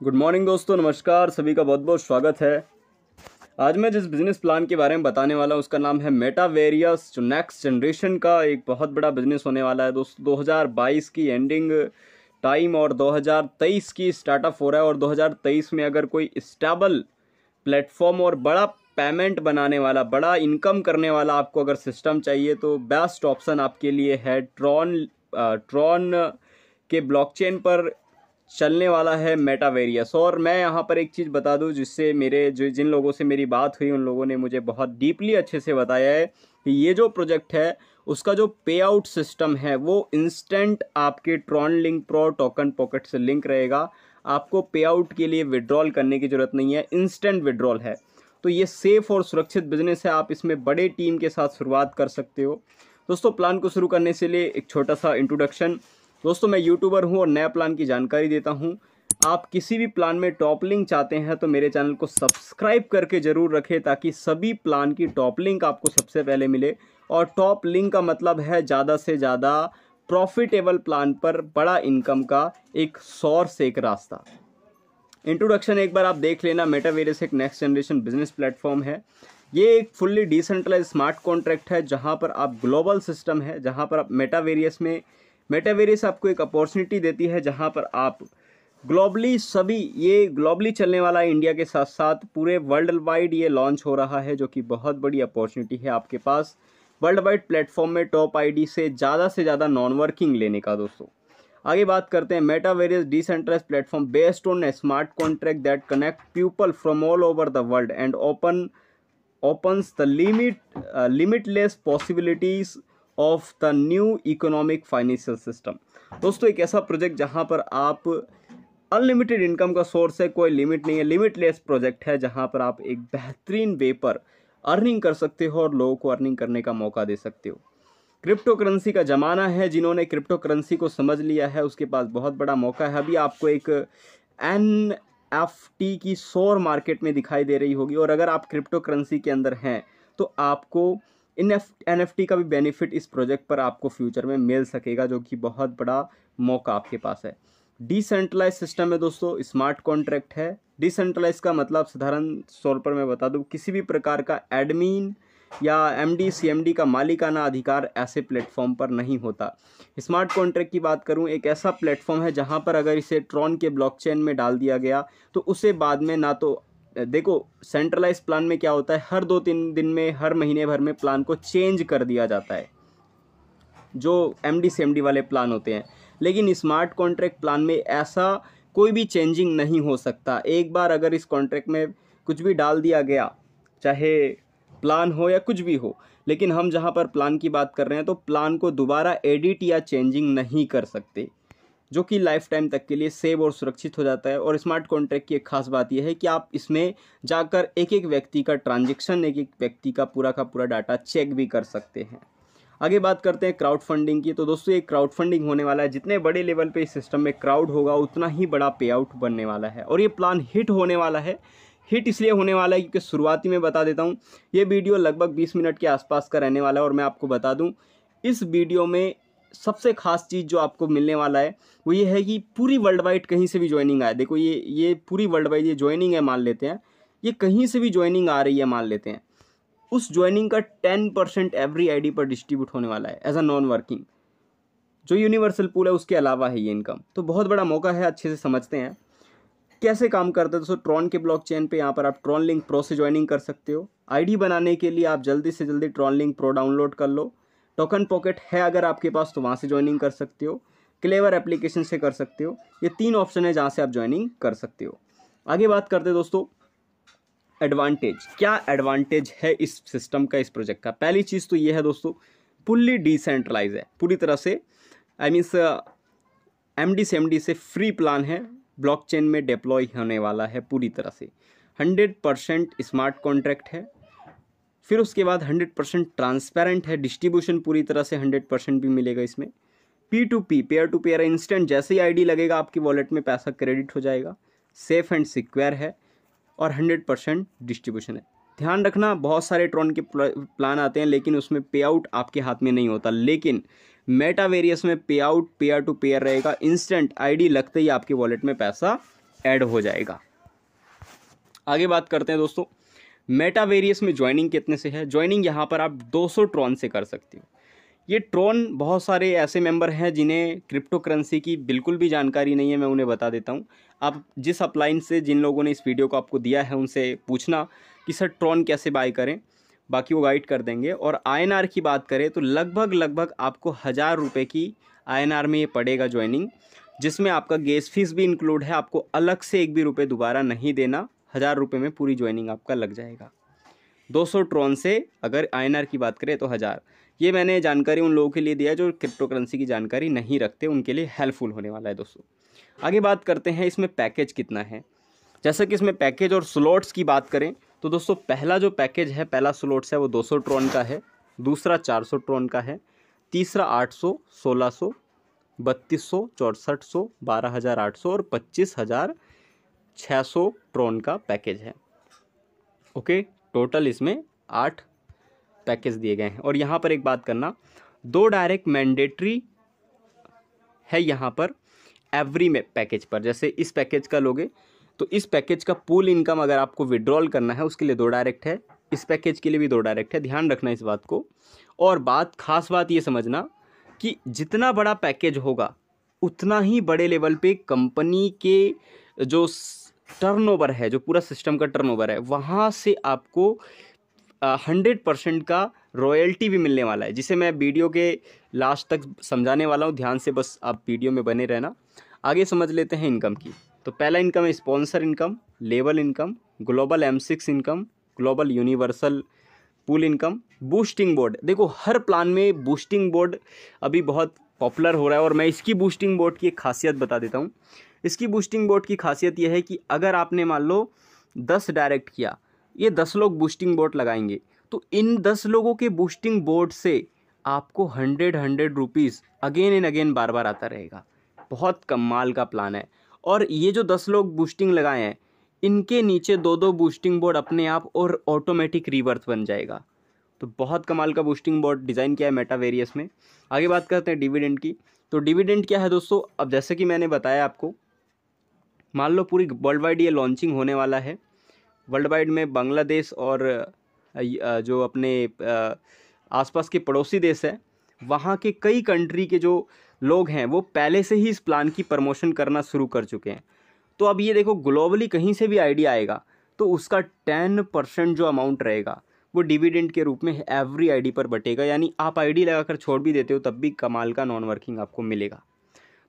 Good morning दोस्तों, नमस्कार। सभी का बहुत बहुत स्वागत है। आज मैं जिस बिजनेस प्लान के बारे में बताने वाला हूँ उसका नाम है मेटावेरियस, जो नेक्स्ट जनरेशन का एक बहुत बड़ा बिजनेस होने वाला है दोस्तों। 2022 की एंडिंग टाइम और 2023 की स्टार्टअप हो रहा है और 2023 में अगर कोई स्टेबल प्लेटफॉर्म और बड़ा पेमेंट बनाने वाला, बड़ा इनकम करने वाला आपको अगर सिस्टम चाहिए तो बेस्ट ऑप्शन आपके लिए है ट्रॉन के ब्लॉकचेन पर चलने वाला है मेटावेरियस। और मैं यहाँ पर एक चीज़ बता दूँ, जिससे मेरे जिन लोगों से मेरी बात हुई उन लोगों ने मुझे बहुत डीपली अच्छे से बताया है कि ये जो प्रोजेक्ट है उसका जो पे आउट सिस्टम है वो इंस्टेंट आपके Tron link pro token pocket से लिंक रहेगा। आपको पे आउट के लिए विड्रॉल करने की ज़रूरत नहीं है, इंस्टेंट विड्रॉल है। तो ये सेफ़ और सुरक्षित बिजनेस है। आप इसमें बड़े टीम के साथ शुरुआत कर सकते हो। दोस्तों, प्लान को शुरू करने से लिए एक छोटा सा इंट्रोडक्शन। दोस्तों, मैं यूट्यूबर हूं और नया प्लान की जानकारी देता हूं। आप किसी भी प्लान में टॉप लिंक चाहते हैं तो मेरे चैनल को सब्सक्राइब करके ज़रूर रखें, ताकि सभी प्लान की टॉप लिंक आपको सबसे पहले मिले। और टॉप लिंक का मतलब है ज़्यादा से ज़्यादा प्रॉफिटेबल प्लान पर बड़ा इनकम का एक सोर्स, एक रास्ता। इंट्रोडक्शन एक बार आप देख लेना। मेटावेरियस एक नेक्स्ट जनरेशन बिजनेस प्लेटफॉर्म है। ये एक फुल्ली डिसेंट्रलाइज स्मार्ट कॉन्ट्रैक्ट है, जहां पर आप ग्लोबल सिस्टम है, जहां पर आप मेटावेरियस आपको एक अपॉर्चुनिटी देती है जहां पर आप ग्लोबली ये ग्लोबली चलने वाला है। इंडिया के साथ साथ पूरे वर्ल्ड वाइड ये लॉन्च हो रहा है, जो कि बहुत बड़ी अपॉर्चुनिटी है आपके पास वर्ल्ड वाइड प्लेटफॉर्म में टॉप आईडी से ज़्यादा नॉन वर्किंग लेने का। दोस्तों, आगे बात करते हैं। Metaverse decentralise platform based on a smart contract that connect people from all over the world and opens the limitless possibilities of the new economic financial system। दोस्तों, एक ऐसा प्रोजेक्ट जहां पर आप अनलिमिटेड इनकम का सोर्स है, कोई limit नहीं है, लिमिटलेस प्रोजेक्ट है जहां पर आप एक बेहतरीन वे पर अर्निंग कर सकते हो और लोगों को अर्निंग करने का मौका दे सकते हो। क्रिप्टो करेंसी का ज़माना है। जिन्होंने क्रिप्टो करेंसी को समझ लिया है उसके पास बहुत बड़ा मौका है। अभी आपको एक NFT की शोर मार्केट में दिखाई दे रही होगी, और अगर आप क्रिप्टो करेंसी के अंदर हैं तो आपको NFT का भी बेनिफिट इस प्रोजेक्ट पर आपको फ्यूचर में मिल सकेगा, जो कि बहुत बड़ा मौका आपके पास है। डिसेंट्रलाइज सिस्टम है दोस्तों, स्मार्ट कॉन्ट्रैक्ट है। डिसेंट्रलाइज का मतलब साधारण तौर पर मैं बता दूं, किसी भी प्रकार का एडमिन या MD CMD का मालिकाना अधिकार ऐसे प्लेटफॉर्म पर नहीं होता। स्मार्ट कॉन्ट्रैक्ट की बात करूं, एक ऐसा प्लेटफॉर्म है जहां पर अगर इसे ट्रॉन के ब्लॉकचेन में डाल दिया गया तो उसे बाद में ना तो देखो, सेंट्रलाइज प्लान में क्या होता है, हर 2-3 दिन में, हर महीने भर में प्लान को चेंज कर दिया जाता है, जो MD CMD वाले प्लान होते हैं। लेकिन स्मार्ट कॉन्ट्रैक्ट प्लान में ऐसा कोई भी चेंजिंग नहीं हो सकता। एक बार अगर इस कॉन्ट्रैक्ट में कुछ भी डाल दिया गया, चाहे प्लान हो या कुछ भी हो, लेकिन हम जहां पर प्लान की बात कर रहे हैं तो प्लान को दोबारा एडिट या चेंजिंग नहीं कर सकते, जो कि लाइफ टाइम तक के लिए सेव और सुरक्षित हो जाता है। और स्मार्ट कॉन्ट्रैक्ट की एक खास बात यह है कि आप इसमें जाकर एक एक व्यक्ति का ट्रांजेक्शन, एक एक व्यक्ति का पूरा डाटा चेक भी कर सकते हैं। आगे बात करते हैं क्राउड फंडिंग की। तो दोस्तों, ये क्राउड फंडिंग होने वाला है। जितने बड़े लेवल पे इस सिस्टम में क्राउड होगा उतना ही बड़ा पे आउट बनने वाला है, और ये प्लान हिट होने वाला है। हिट इसलिए होने वाला है क्योंकि शुरुआती में बता देता हूँ, ये वीडियो लगभग 20 मिनट के आसपास का रहने वाला है। और मैं आपको बता दूँ, इस वीडियो में सबसे खास चीज़ जो आपको मिलने वाला है वो ये है कि पूरी वर्ल्ड वाइड कहीं से भी ज्वाइनिंग आए। देखो, ये पूरी वर्ल्ड वाइड ये ज्वाइनिंग है, मान लेते हैं, ये कहीं से भी ज्वाइनिंग आ रही है, मान लेते हैं, उस ज्वाइनिंग का 10% एवरी आईडी पर डिस्ट्रीब्यूट होने वाला है एज अ नॉन वर्किंग। जो यूनिवर्सल पूल है उसके अलावा है ये इनकम। तो बहुत बड़ा मौका है। अच्छे से समझते हैं कैसे काम करता है। दोस्तों, ट्रॉन के ब्लॉकचेन पे यहाँ पर आप ट्रॉन लिंक प्रो से ज्वाइनिंग कर सकते हो। आईडी बनाने के लिए आप जल्दी से जल्दी ट्रॉन लिंक प्रो डाउनलोड कर लो। टोकन पॉकेट है अगर आपके पास तो वहाँ से ज्वाइनिंग कर सकते हो। क्लेवर एप्लीकेशन से कर सकते हो। ये 3 ऑप्शन है जहाँ से आप ज्वाइनिंग कर सकते हो। आगे बात करते हैं दोस्तों, एडवांटेज। क्या एडवांटेज है इस सिस्टम का, इस प्रोजेक्ट का? पहली चीज़ तो ये है दोस्तों, फुल्ली डिसेंट्रलाइज है, पूरी तरह से। आई मीन्स MD CMD से फ्री प्लान है, ब्लॉकचेन में डिप्लॉय होने वाला है पूरी तरह से। 100% स्मार्ट कॉन्ट्रैक्ट है। फिर उसके बाद 100% ट्रांसपेरेंट है। डिस्ट्रीब्यूशन पूरी तरह से 100% भी मिलेगा इसमें। P2P, pair to pair, instant जैसे ही आईडी लगेगा आपकी वॉलेट में पैसा क्रेडिट हो जाएगा। सेफ एंड सिक्योर है और 100% डिस्ट्रीब्यूशन है। ध्यान रखना, बहुत सारे ट्रॉन के प्लान आते हैं लेकिन उसमें पे आउट आपके हाथ में नहीं होता। लेकिन मेटावेरियस में पे आउट पेयर टू पेयर रहेगा। इंस्टेंट आईडी लगते ही आपके वॉलेट में पैसा ऐड हो जाएगा। आगे बात करते हैं दोस्तों, मेटावेरियस में ज्वाइनिंग कितने से है। ज्वाइनिंग यहाँ पर आप 200 ट्रॉन से कर सकते हो। ये ट्रॉन, बहुत सारे ऐसे मेंबर हैं जिन्हें क्रिप्टो करेंसी की बिल्कुल भी जानकारी नहीं है, मैं उन्हें बता देता हूँ। आप जिस अपलाइन से, जिन लोगों ने इस वीडियो को आपको दिया है, उनसे पूछना कि सर ट्रॉन कैसे बाय करें, बाकी वो गाइड कर देंगे। और INR की बात करें तो लगभग आपको 1000 रुपये की INR में ये पड़ेगा ज्वाइनिंग, जिसमें आपका गैस फीस भी इंक्लूड है। आपको अलग से एक भी रुपये दोबारा नहीं देना, 1000 रुपये में पूरी ज्वाइनिंग आपका लग जाएगा। 200 ट्रॉन से अगर INR की बात करें तो 1000। ये मैंने जानकारी उन लोगों के लिए दिया है जो क्रिप्टो करेंसी की जानकारी नहीं रखते, उनके लिए हेल्पफुल होने वाला है दोस्तों। आगे बात करते हैं इसमें पैकेज कितना है। जैसा कि इसमें पैकेज और स्लॉट्स की बात करें तो दोस्तों, पहला जो पैकेज है, पहला स्लॉट्स है वो 200 ट्रॉन का है, दूसरा 400 ट्रॉन का है, तीसरा 800, 1600, 3200, 6400, 12800 और 25600 ट्रॉन का पैकेज है। ओके, टोटल इसमें 8 पैकेज दिए गए हैं। और यहाँ पर एक बात करना, 2 डायरेक्ट मैंडेटरी है यहाँ पर एवरी में पैकेज पर। जैसे इस पैकेज का लोगे तो इस पैकेज का पूल इनकम अगर आपको विड्रॉल करना है उसके लिए 2 डायरेक्ट है, इस पैकेज के लिए भी 2 डायरेक्ट है, ध्यान रखना इस बात को। और खास बात ये समझना कि जितना बड़ा पैकेज होगा उतना ही बड़े लेवल पे कंपनी के जो टर्नओवर है, जो पूरा सिस्टम का टर्नओवर है, वहाँ से आपको 100% का रॉयल्टी भी मिलने वाला है, जिसे मैं वीडियो के लास्ट तक समझाने वाला हूँ। ध्यान से बस आप वीडियो में बने रहना। आगे समझ लेते हैं इनकम की। तो पहला इनकम है sponsor income, level income, global M6 income, global universal pool income, boosting board. देखो, हर प्लान में बूस्टिंग बोर्ड अभी बहुत पॉपुलर हो रहा है, और मैं इसकी बूस्टिंग बोर्ड की एक खासियत बता देता हूँ। इसकी बूस्टिंग बोर्ड की खासियत यह है कि अगर आपने मान लो 10 डायरेक्ट किया, ये 10 लोग बूस्टिंग बोर्ड लगाएंगे, तो इन 10 लोगों के बूस्टिंग बोर्ड से आपको 100 रुपीज़ अगेन एंड अगेन बार बार आता रहेगा। बहुत कमाल का प्लान है। और ये जो 10 लोग बूस्टिंग लगाए हैं, इनके नीचे 2-2 बूस्टिंग बोर्ड अपने आप और ऑटोमेटिक रिवर्स बन जाएगा। तो बहुत कमाल का बूस्टिंग बोर्ड डिज़ाइन किया है मेटावेरियस में। आगे बात करते हैं डिविडेंड की। तो डिविडेंड क्या है दोस्तों, अब जैसे कि मैंने बताया आपको, मान लो पूरी वर्ल्ड वाइड ये लॉन्चिंग होने वाला है। वर्ल्ड वाइड में बांग्लादेश और जो अपने आसपास के पड़ोसी देश है, वहाँ के कई कंट्री के जो लोग हैं वो पहले से ही इस प्लान की प्रमोशन करना शुरू कर चुके हैं। तो अब ये देखो, ग्लोबली कहीं से भी आइडिया आएगा तो उसका 10% जो अमाउंट रहेगा वो डिविडेंड के रूप में एवरी आईडी पर बटेगा। यानी आप आईडी लगाकर छोड़ भी देते हो तब भी कमाल का नॉन वर्किंग आपको मिलेगा।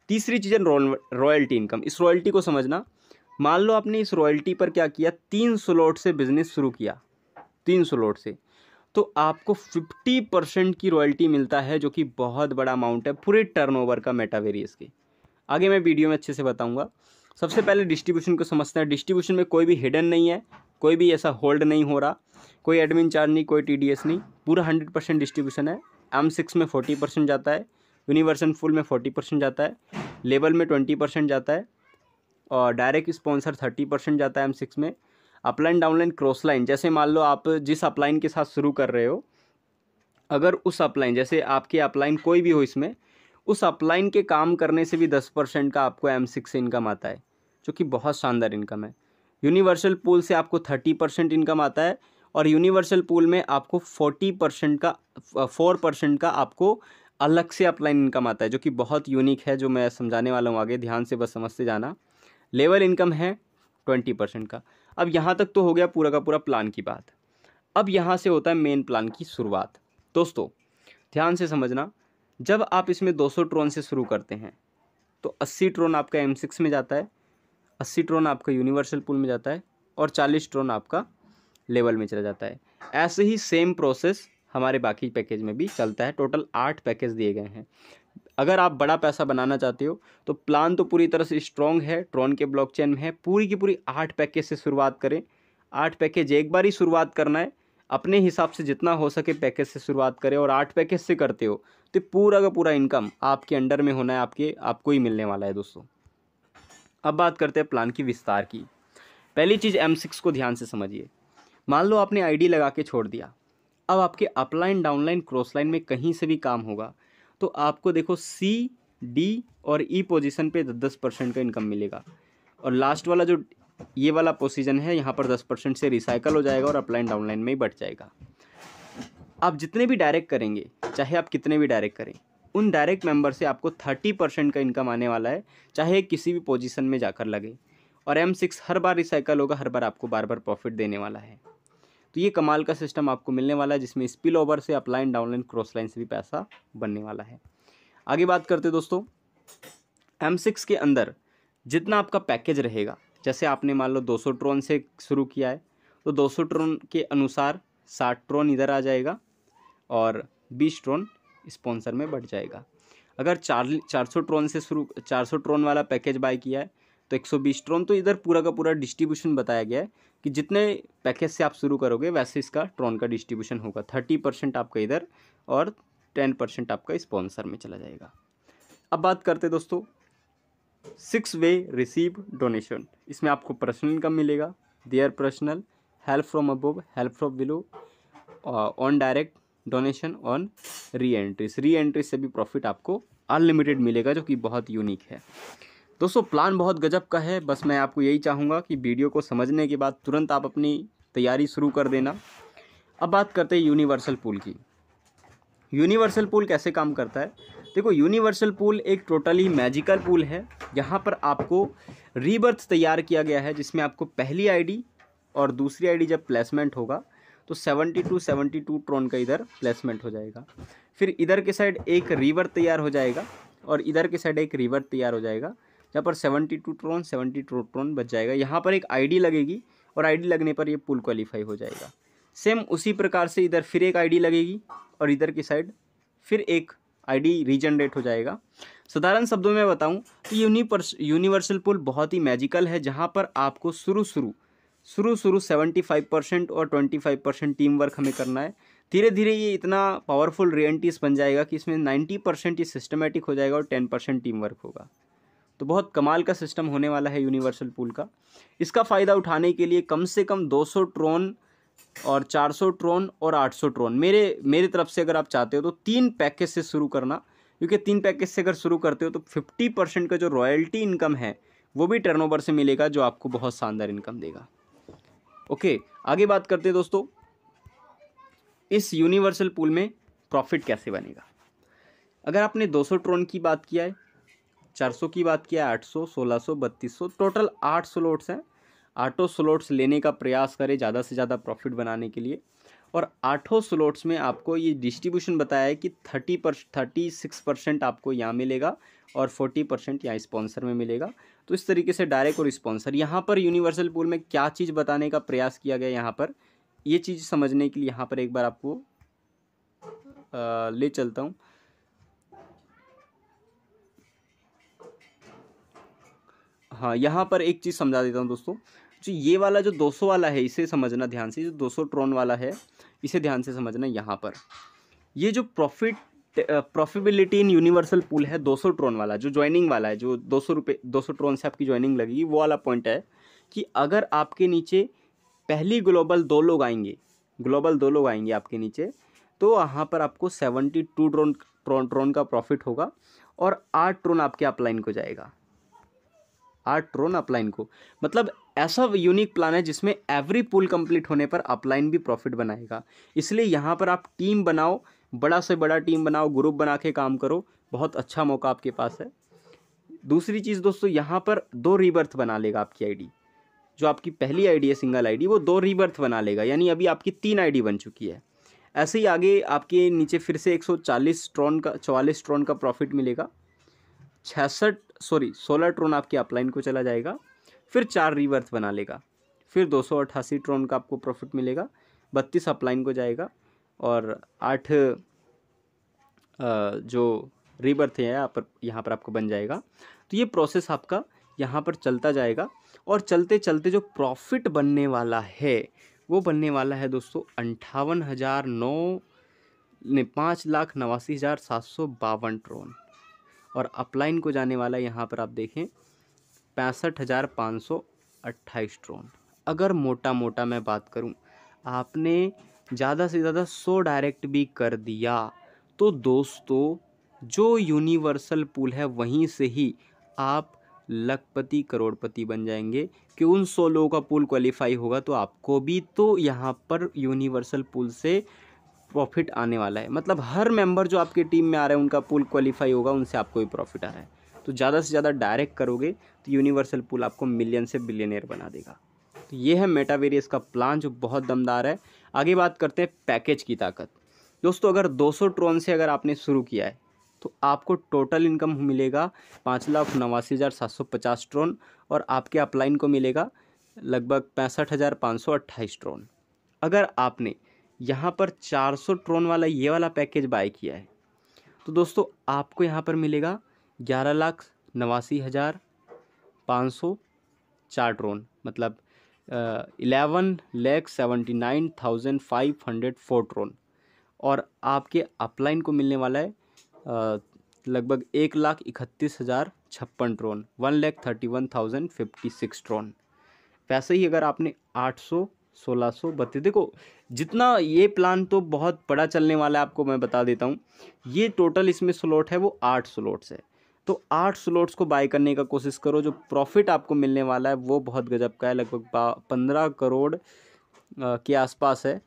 तीसरी चीज़ है रॉयल्टी इनकम। इस रॉयल्टी को समझना, मान लो आपने इस रॉयल्टी पर क्या किया, 3 स्लॉट से बिजनेस शुरू किया, 3 स्लॉट से, तो आपको 50% की रॉयल्टी मिलता है, जो कि बहुत बड़ा अमाउंट है पूरे टर्नओवर का मेटावेरियस के। आगे मैं वीडियो में अच्छे से बताऊंगा। सबसे पहले डिस्ट्रीब्यूशन को समझते हैं। डिस्ट्रीब्यूशन में कोई भी हिडन नहीं है, कोई भी ऐसा होल्ड नहीं हो रहा, कोई एडमिन चार्ज नहीं, कोई TDS नहीं, पूरा 100% डिस्ट्रीब्यूशन है। M6 में 40% जाता है, यूनिवर्सल फुल में 40% जाता है, लेवल में 20% जाता है, और डायरेक्ट स्पॉन्सर 30% जाता है M6 में। अपलाइन डाउनलाइन क्रॉस लाइन, जैसे मान लो आप जिस अपलाइन के साथ शुरू कर रहे हो, अगर उस अपलाइन, जैसे आपके अपलाइन कोई भी हो इसमें, उस अपलाइन के काम करने से भी 10% का आपको M6 से इनकम आता है, जो कि बहुत शानदार इनकम है। यूनिवर्सल पूल से आपको 30% इनकम आता है, और यूनिवर्सल पूल में आपको 40% का 4% का आपको अलग से अपलाइन इनकम आता है, जो कि बहुत यूनिक है, जो मैं समझाने वाला हूँ आगे, ध्यान से बस समझते जाना। लेवल इनकम है 20% का। अब यहाँ तक तो हो गया पूरा का पूरा प्लान की बात। अब यहाँ से होता है मेन प्लान की शुरुआत। दोस्तों ध्यान से समझना, जब आप इसमें 200 ट्रॉन से शुरू करते हैं तो 80 ट्रॉन आपका M6 में जाता है, 80 ट्रॉन आपका यूनिवर्सल पूल में जाता है, और 40 ट्रॉन आपका लेवल में चला जाता है। ऐसे ही सेम प्रोसेस हमारे बाकी पैकेज में भी चलता है। टोटल 8 पैकेज दिए गए हैं। अगर आप बड़ा पैसा बनाना चाहते हो तो प्लान तो पूरी तरह से स्ट्रॉन्ग है, ट्रॉन के ब्लॉकचेन में है। पूरी की पूरी 8 पैकेज से शुरुआत करें। 8 पैकेज एक बार ही शुरुआत करना है, अपने हिसाब से जितना हो सके पैकेज से शुरुआत करें, और 8 पैकेज से करते हो तो पूरा का पूरा इनकम आपके अंडर में होना है, आपको ही मिलने वाला है दोस्तों। अब बात करते हैं प्लान की विस्तार की। पहली चीज़ M6 को ध्यान से समझिए। मान लो आपने आईडी लगा के छोड़ दिया, अब आपके अपलाइन डाउनलाइन क्रॉस लाइन में कहीं से भी काम होगा तो आपको देखो C, D और E पोजीशन पे 10% का इनकम मिलेगा। और लास्ट वाला जो ये वाला पोजीशन है यहाँ पर 10% से रिसाइकल हो जाएगा और अपलाइन डाउनलाइन में ही बढ़ जाएगा। आप जितने भी डायरेक्ट करेंगे, चाहे आप कितने भी डायरेक्ट करें, उन डायरेक्ट मेंबर से आपको 30% का इनकम आने वाला है, चाहे किसी भी पोजीशन में जाकर लगे। और M6 हर बार रिसाइकल होगा, हर बार आपको बार बार प्रॉफिट देने वाला है। तो ये कमाल का सिस्टम आपको मिलने वाला है, जिसमें स्पिल ओवर से, अपलाइन, डाउनलाइन, क्रॉस लाइन से भी पैसा बनने वाला है। आगे बात करते दोस्तों, M6 के अंदर जितना आपका पैकेज रहेगा, जैसे आपने मान लो 200 ट्रोन से शुरू किया है, तो 200 ट्रोन के अनुसार 60 ट्रोन इधर आ जाएगा और 20 ट्रोन स्पॉन्सर में बढ़ जाएगा। अगर 400 ट्रोन से 400 ट्रोन वाला पैकेज बाय किया है तो 120 ट्रोन। तो इधर पूरा का पूरा डिस्ट्रीब्यूशन बताया गया है कि जितने पैकेज से आप शुरू करोगे वैसे इसका ट्रोन का डिस्ट्रीब्यूशन होगा। 30% आपका इधर और 10% आपका स्पॉन्सर में चला जाएगा। अब बात करते दोस्तों 6 वे रिसीव डोनेशन। इसमें आपको पर्सनल इनकम मिलेगा, their personal, help from above, help from below, on direct donation, on री एंट्रीज से भी प्रॉफिट आपको अनलिमिटेड मिलेगा, जो कि बहुत यूनिक है। दोस्तों प्लान बहुत गजब का है। बस मैं आपको यही चाहूँगा कि वीडियो को समझने के बाद तुरंत आप अपनी तैयारी शुरू कर देना। अब बात करते हैं यूनिवर्सल पूल की। यूनिवर्सल पूल कैसे काम करता है? देखो, यूनिवर्सल पूल एक टोटली मैजिकल पूल है। यहाँ पर आपको रीबर्थ तैयार किया गया है, जिसमें आपको पहली आईडी और दूसरी आईडी जब प्लेसमेंट होगा तो 72 ट्रोन का इधर प्लेसमेंट हो जाएगा। फिर इधर के साइड एक रीबर्थ तैयार हो जाएगा और इधर के साइड एक रीबर्थ तैयार हो जाएगा, जहाँ पर 72 ट्रोन बच जाएगा। यहाँ पर एक आईडी लगेगी और आईडी लगने पर ये पूल क्वालिफाई हो जाएगा। सेम उसी प्रकार से इधर फिर एक आईडी लगेगी और इधर की साइड फिर एक आईडी रीजनरेट हो जाएगा। साधारण शब्दों में बताऊं तो यूनिवर्सल पूल बहुत ही मैजिकल है, जहां पर आपको शुरू 75% और 25% टीम वर्क हमें करना है। धीरे धीरे ये इतना पावरफुल रियलिटीज बन जाएगा कि इसमें 90% ये सिस्टमेटिक हो जाएगा और 10% टीम वर्क होगा। तो बहुत कमाल का सिस्टम होने वाला है यूनिवर्सल पूल का। इसका फ़ायदा उठाने के लिए कम से कम 200 ट्रोन और 400 ट्रोन और 800 ट्रोन मेरे तरफ से अगर आप चाहते हो तो 3 पैकेज से शुरू करना, क्योंकि 3 पैकेज से अगर शुरू करते हो तो 50% का जो रॉयल्टी इनकम है वो भी टर्नओवर से मिलेगा, जो आपको बहुत शानदार इनकम देगा। ओके, आगे बात करते हैं दोस्तों इस यूनिवर्सल पूल में प्रॉफिट कैसे बनेगा। अगर आपने 200 ट्रोन की बात किया है, 400 की बात किया है, 800, 1600, 3200, टोटल 8 स्लॉट्स हैं। 8 स्लॉट्स लेने का प्रयास करें ज़्यादा से ज़्यादा प्रॉफिट बनाने के लिए। और 8 स्लॉट्स में आपको ये डिस्ट्रीब्यूशन बताया है कि 36% आपको यहाँ मिलेगा और 40% यहाँ स्पॉन्सर में मिलेगा। तो इस तरीके से डायरेक्ट और स्पॉन्सर। यहाँ पर यूनिवर्सल पूल में क्या चीज़ बताने का प्रयास किया गया, यहाँ पर ये चीज़ समझने के लिए यहाँ पर एक बार आपको ले चलता हूँ। हाँ, यहाँ पर एक चीज़ समझा देता हूँ दोस्तों। जो ये वाला जो 200 वाला है इसे समझना ध्यान से, जो 200 ट्रोन वाला है इसे ध्यान से समझना। यहाँ पर ये जो प्रॉफिटेबिलिटी इन यूनिवर्सल पूल है 200 ट्रोन वाला, जो ज्वाइनिंग वाला है, जो 200 ट्रोन से आपकी ज्वाइनिंग लगेगी, वो वाला पॉइंट है कि अगर आपके नीचे पहली ग्लोबल 2 लोग आएंगे आपके नीचे, तो वहाँ पर आपको 72 ट्रोन का प्रॉफिट होगा और 8 ट्रोन आपके अपलाइन को जाएगा। 8 ट्रोन अपलाइन को, मतलब ऐसा यूनिक प्लान है जिसमें एवरी पूल कंप्लीट होने पर अपलाइन भी प्रॉफिट बनाएगा। इसलिए यहाँ पर आप टीम बनाओ, बड़ा से बड़ा टीम बनाओ, ग्रुप बना के काम करो, बहुत अच्छा मौका आपके पास है। दूसरी चीज़ दोस्तों, यहाँ पर 2 रीबर्थ बना लेगा आपकी आईडी। जो आपकी पहली आईडी है सिंगल आईडी, वो 2 रीबर्थ बना लेगा, यानी अभी आपकी 3 आईडी बन चुकी है। ऐसे ही आगे आपके नीचे फिर से 44 ट्रोन का प्रॉफिट मिलेगा। 16 ट्रोन आपके अपलाइन को चला जाएगा। फिर 4 रीबर्थ बना लेगा, फिर 288 ट्रोन का आपको प्रॉफिट मिलेगा, 32 अपलाइन को जाएगा और 8 जो रीबर्थ है यहाँ पर आपको बन जाएगा। तो ये प्रोसेस आपका यहाँ पर चलता जाएगा और चलते चलते जो प्रॉफिट बनने वाला है वो बनने वाला है दोस्तों 5,89,752 ट्रोन। और अपलाइन को जाने वाला यहाँ पर आप देखें 65,528 ट्रोन। अगर मोटा मैं बात करूँ, आपने ज़्यादा से ज़्यादा 100 डायरेक्ट भी कर दिया तो दोस्तों जो यूनिवर्सल पूल है वहीं से ही आप लखपति करोड़पति बन जाएंगे कि उन 100 लोगों का पूल क्वालिफाई होगा तो आपको भी तो यहाँ पर यूनिवर्सल पूल से प्रॉफिट आने वाला है। मतलब हर मेंबर जो आपके टीम में आ रहे हैं उनका पूल क्वालिफाई होगा, उनसे आपको भी प्रॉफिट आ रहा है। तो ज़्यादा से ज़्यादा डायरेक्ट करोगे तो यूनिवर्सल पूल आपको मिलियन से बिलियनियर बना देगा। तो ये है मेटावेरियस का प्लान जो बहुत दमदार है। आगे बात करते हैं पैकेज की ताकत। दोस्तों अगर 200 ट्रोन से अगर आपने शुरू किया है तो आपको टोटल इनकम मिलेगा 5,89,750 ट्रोन और आपके अपलाइन को मिलेगा लगभग 65,528 ट्रोन। अगर आपने यहाँ पर 400 ट्रोन वाला ये वाला पैकेज बाय किया है तो दोस्तों आपको यहाँ पर मिलेगा 11,89,504 ट्रोन, मतलब 11,79,504 ट्रोन। और आपके अपलाइन को मिलने वाला है लगभग 1,31,056 ट्रोन, 1,31,056 ट्रोन। वैसे ही अगर आपने 800, 1632, देखो जितना ये प्लान तो बहुत बड़ा चलने वाला है, आपको मैं बता देता हूँ। ये टोटल इसमें स्लॉट है वो 8 स्लॉट्स है, तो 8 स्लॉट्स को बाय करने का कोशिश करो। जो प्रॉफिट आपको मिलने वाला है वो बहुत गजब का है, लगभग 15 करोड़ के आसपास है।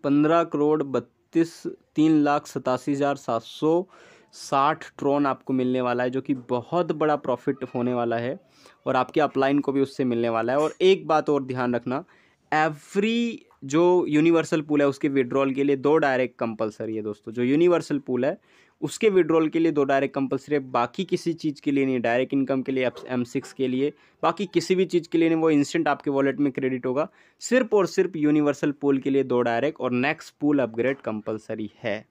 15,32,3,87,760 ट्रोन आपको मिलने वाला है, जो कि बहुत बड़ा प्रॉफिट होने वाला है और आपके अपलाइन को भी उससे मिलने वाला है। और एक बात और ध्यान रखना, एवरी जो यूनिवर्सल पूल है उसके विड्रॉल के लिए 2 डायरेक्ट कंपलसरी है दोस्तों। जो यूनिवर्सल पूल है उसके विड्रॉल के लिए 2 डायरेक्ट कंपलसरी है, बाकी किसी चीज़ के लिए नहीं। डायरेक्ट इनकम के लिए, M6 के लिए, बाकी किसी भी चीज़ के लिए नहीं। वो इंस्टेंट आपके वॉलेट में क्रेडिट होगा। सिर्फ और सिर्फ यूनिवर्सल पूल के लिए 2 डायरेक्ट और नेक्स्ट पूल अपग्रेड कंपलसरी है।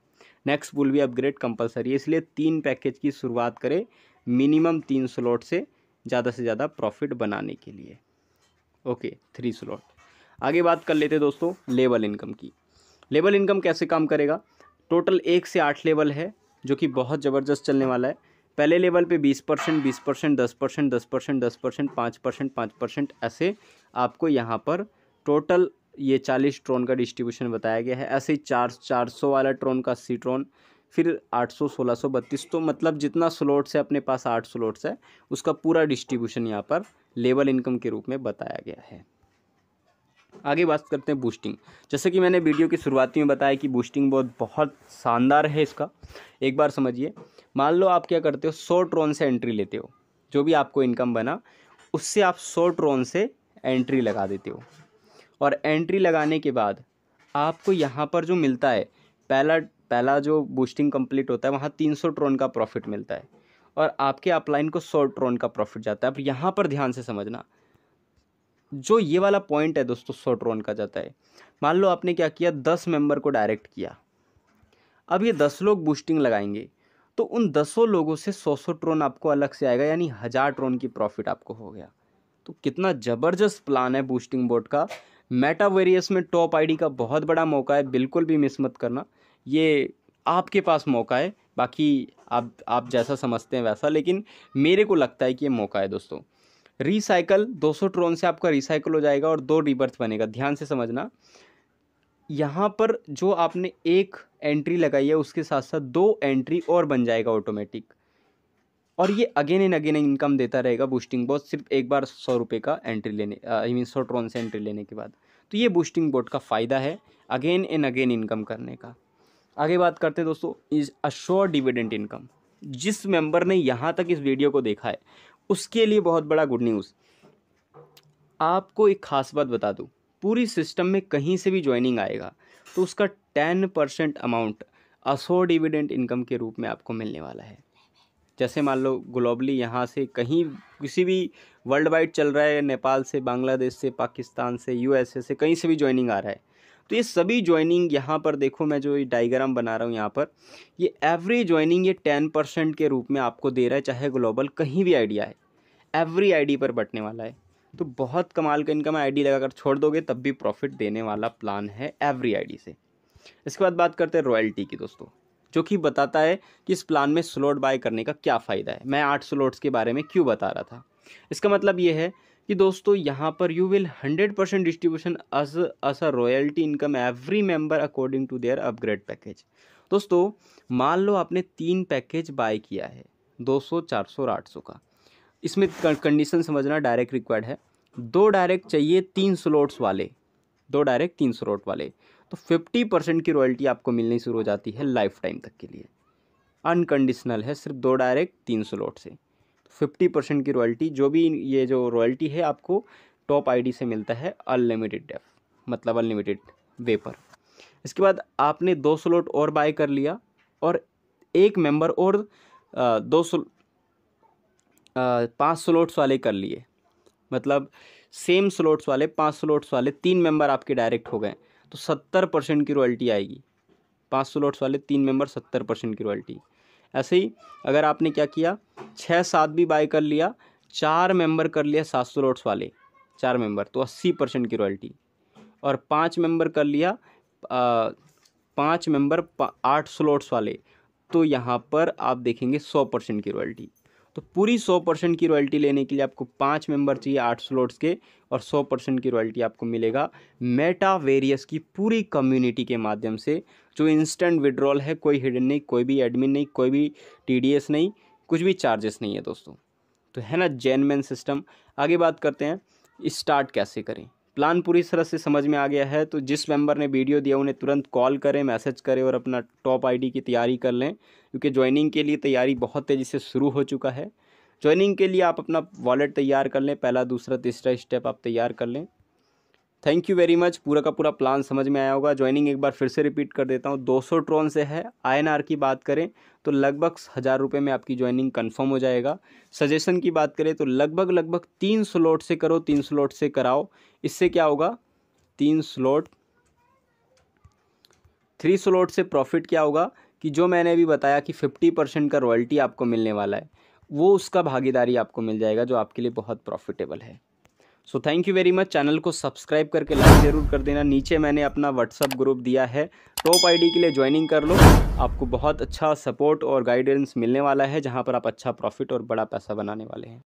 नेक्स्ट पूल भी अपग्रेड कंपलसरी है, इसलिए 3 पैकेज की शुरुआत करें मिनिमम 3 स्लॉट से ज़्यादा प्रॉफिट बनाने के लिए। Okay, 3 slot. आगे बात कर लेते हैं दोस्तों लेवल इनकम की। लेवल इनकम कैसे काम करेगा? टोटल 1 से 8 लेवल है जो कि बहुत ज़बरदस्त चलने वाला है। पहले लेवल पे 20%, 20%, 10%, 10%, 10%, 5%, 5%, ऐसे आपको यहाँ पर टोटल ये 40 ट्रोन का डिस्ट्रीब्यूशन बताया गया है। ऐसे ही 400 वाला ट्रोन का 80 ट्रोन, फिर 800, 1632, तो मतलब जितना स्लॉट्स है अपने पास 8 स्लॉट्स है, उसका पूरा डिस्ट्रीब्यूशन यहाँ पर लेवल इनकम के रूप में बताया गया है। आगे बात करते हैं बूस्टिंग। जैसे कि मैंने वीडियो की शुरुआती में बताया कि बूस्टिंग बहुत शानदार है इसका। एक बार समझिए, मान लो आप क्या करते हो, 100 ट्रोन से एंट्री लेते हो, जो भी आपको इनकम बना उससे आप 100 ट्रोन से एंट्री लगा देते हो। और एंट्री लगाने के बाद आपको यहाँ पर जो मिलता है, पहला जो बूस्टिंग कंप्लीट होता है वहाँ 300 ट्रोन का प्रॉफिट मिलता है और आपके अपलाइन को 100 ट्रोन का प्रॉफिट जाता है। अब यहाँ पर ध्यान से समझना, जो ये वाला पॉइंट है दोस्तों 100 ट्रोन का जाता है। मान लो आपने क्या किया, 10 मेंबर को डायरेक्ट किया। अब ये 10 लोग बूस्टिंग लगाएंगे तो उन 10 लोगों से 100 ट्रोन आपको अलग से आएगा, यानी 1000 ट्रोन की प्रॉफिट आपको हो गया। तो कितना ज़बरदस्त प्लान है बूस्टिंग बोट का। मेटावेरियस में टॉप आईडी का बहुत बड़ा मौका है, बिल्कुल भी मिस मत करना। ये आपके पास मौका है, बाकी आप जैसा समझते हैं वैसा, लेकिन मेरे को लगता है कि ये मौका है दोस्तों। रिसाइकल 200 ट्रोन से आपका रिसाइकल हो जाएगा और 2 रीबर्थ बनेगा। ध्यान से समझना, यहाँ पर जो आपने एक एंट्री लगाई है उसके साथ साथ 2 एंट्री और बन जाएगा ऑटोमेटिक, और ये अगेन एंड अगेन इनकम देता रहेगा बूस्टिंग बोट, सिर्फ एक बार 100 रुपये का एंट्री लेने, आई मीन 100 ट्रोन से एंट्री लेने के बाद। तो ये बूस्टिंग बोट का फ़ायदा है अगेन एंड अगेन इनकम करने का। आगे बात करते हैं दोस्तों इज अश्योर डिविडेंड इनकम। जिस मेंबर ने यहाँ तक इस वीडियो को देखा है उसके लिए बहुत बड़ा गुड न्यूज़। आपको एक खास बात बता दूं, पूरी सिस्टम में कहीं से भी ज्वाइनिंग आएगा तो उसका 10% अमाउंट अश्योर डिविडेंड इनकम के रूप में आपको मिलने वाला है। जैसे मान लो ग्लोबली यहाँ से कहीं किसी भी वर्ल्ड वाइड चल रहा है, नेपाल से, बांग्लादेश से, पाकिस्तान से, USA से, कहीं से भी ज्वाइनिंग आ रहा है, तो ये सभी ज्वाइनिंग यहाँ पर देखो, मैं जो ये डायग्राम बना रहा हूँ यहाँ पर, ये एवरी ज्वाइनिंग ये 10% के रूप में आपको दे रहा है, चाहे ग्लोबल कहीं भी आइडिया है, एवरी आईडी पर बटने वाला है। तो बहुत कमाल का इनकम, आईडी लगाकर छोड़ दोगे तब भी प्रॉफिट देने वाला प्लान है एवरी आईडी से। इसके बाद बात करते हैं रॉयल्टी की दोस्तों, जो कि बताता है कि इस प्लान में स्लॉट बाय करने का क्या फ़ायदा है। मैं 8 स्लॉट्स के बारे में क्यों बता रहा था, इसका मतलब ये है कि दोस्तों यहाँ पर you will 100% distribution as a royalty income every member according to their upgrade package. दोस्तों मान लो आपने 3 पैकेज बाय किया है, 200, 400 और 800 का, इसमें कंडीशन समझना, डायरेक्ट रिक्वायर्ड है, 2 डायरेक्ट चाहिए 3 स्लॉट्स वाले, 2 डायरेक्ट 3 स्लॉट वाले, तो 50% की रॉयल्टी आपको मिलनी शुरू हो जाती है लाइफ टाइम तक के लिए। अनकंडीशनल है, सिर्फ 2 डायरेक्ट 3 स्लॉट से 50% की रॉयल्टी, जो भी ये जो रॉयल्टी है आपको टॉप आईडी से मिलता है अनलिमिटेड डेफ, मतलब अनलिमिटेड वे पर। इसके बाद आपने 2 स्लॉट और बाय कर लिया और एक मेंबर और 5 स्लॉट्स वाले कर लिए, मतलब सेम स्लॉट्स वाले 5 स्लॉट्स वाले 3 मेंबर आपके डायरेक्ट हो गए, तो 70% की रॉयल्टी आएगी। 5 स्लॉट्स वाले 3 मेंबर 70% की रॉयल्टी। ऐसे ही अगर आपने क्या किया 6-7 भी बाय कर लिया, 4 मेंबर कर लिया 7 स्लॉट्स वाले 4 मेंबर, तो 80% की रॉयल्टी। और 5 मेंबर कर लिया 5 मेंबर 8 स्लॉट्स वाले, तो यहाँ पर आप देखेंगे 100% की रॉयल्टी। तो पूरी 100% की रॉयल्टी लेने के लिए आपको 5 मेंबर चाहिए 8 स्लॉट्स के, और 100% की रॉयल्टी आपको मिलेगा मेटावेरियस की पूरी कम्युनिटी के माध्यम से, जो इंस्टेंट विड्रॉल है, कोई हिडन नहीं, कोई भी एडमिन नहीं, कोई भी TDS नहीं, कुछ भी चार्जेस नहीं है दोस्तों। तो है ना जेन्युइन सिस्टम। आगे बात करते हैं स्टार्ट कैसे करें। प्लान पूरी तरह से समझ में आ गया है, तो जिस मेंबर ने वीडियो दिया उन्हें तुरंत कॉल करें, मैसेज करें और अपना टॉप आईडी की तैयारी कर लें, क्योंकि ज्वाइनिंग के लिए तैयारी बहुत तेज़ी से शुरू हो चुका है। ज्वाइनिंग के लिए आप अपना वॉलेट तैयार कर लें, पहला दूसरा तीसरा स्टेप आप तैयार कर लें। Thank you very much. पूरा का पूरा प्लान समझ में आया होगा। ज्वाइनिंग एक बार फिर से रिपीट कर देता हूँ, 200 ट्रॉन से है। INR की बात करें तो लगभग 1000 रुपये में आपकी ज्वाइनिंग कंफर्म हो जाएगा। सजेशन की बात करें तो लगभग 3 स्लॉट से करो, 3 स्लॉट से कराओ। इससे क्या होगा, 3 स्लॉट से प्रॉफिट क्या होगा कि जो मैंने अभी बताया कि 50% का रॉयल्टी आपको मिलने वाला है, वो उसका भागीदारी आपको मिल जाएगा, जो आपके लिए बहुत प्रॉफिटेबल है। So thank you very much. Channel को सब्सक्राइब करके लाइक ज़रूर कर देना। नीचे मैंने अपना व्हाट्सअप ग्रुप दिया है, टॉप आईडी के लिए ज्वाइनिंग कर लो। आपको बहुत अच्छा सपोर्ट और गाइडेंस मिलने वाला है, जहां पर आप अच्छा प्रॉफिट और बड़ा पैसा बनाने वाले हैं।